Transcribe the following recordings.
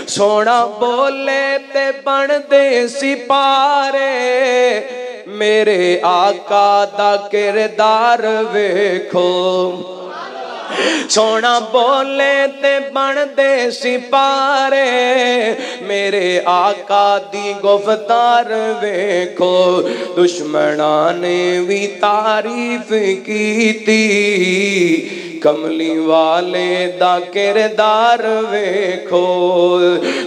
सोना बोले ते बनदे सिपारे मेरे आका दा किरदार वेखो। सोना बोले ते बनदे सिपारे मेरे आका दी गुफ्तार वेखो। दुश्मना ने भी तारीफ कीती कमली वाले दा किरदार वेखो।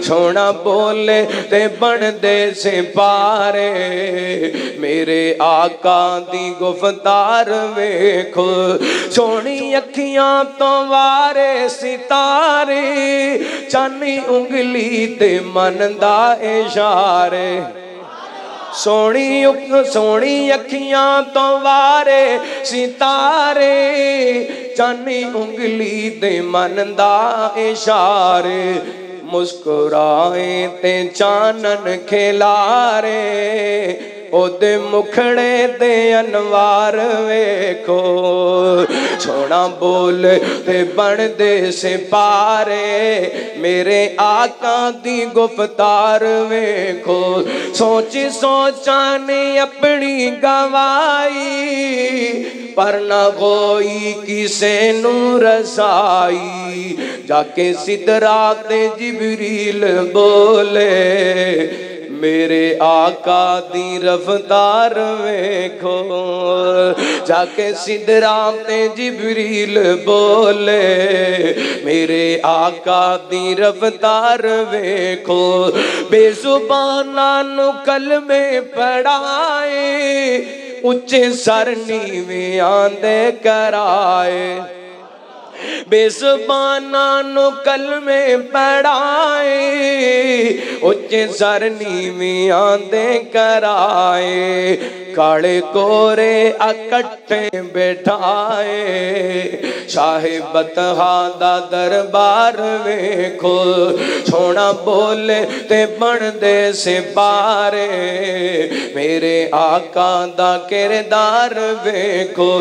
सोना बोले ते बनदे सिपारे मेरे आका दी गुफ्तार वेखो। सोनी अखियां तो वारे सितारे चानी उंगली ते मन दा इशारे। सोनी अखियां तो वारे सितारे चानी उंगली ते मन दा इशारे। मुस्कुराए ते चानन खिलारे ओदे मुखड़े दे अनवार वेखो। सोना बोल ते बनदे सिपारे मेरे आका दी गुफ्तार वेखो। सोची सोचानी अपनी गवाई पर न कोई किसे नू रसाई। जाके सिदरा ते जिबरील बोले मेरे आका दी रफ्तार वेखो। जाके सिदरा ते जिबरील बोले मेरे आका दी रफ्तार वेखो। बेजुबाना नु कलमे पढ़ाए उच्चे सर नीवे आंदे कराए। बेजुबाना नु कलमे पढ़ाए उच्चे सर नीवी आंदे कराए। काले कोरे अकट्ठे बैठाए शाहे बतहा दा दरबार वेखो। सोना बोले ते बनदे सिपारे मेरे आका दा किरदार वेखो।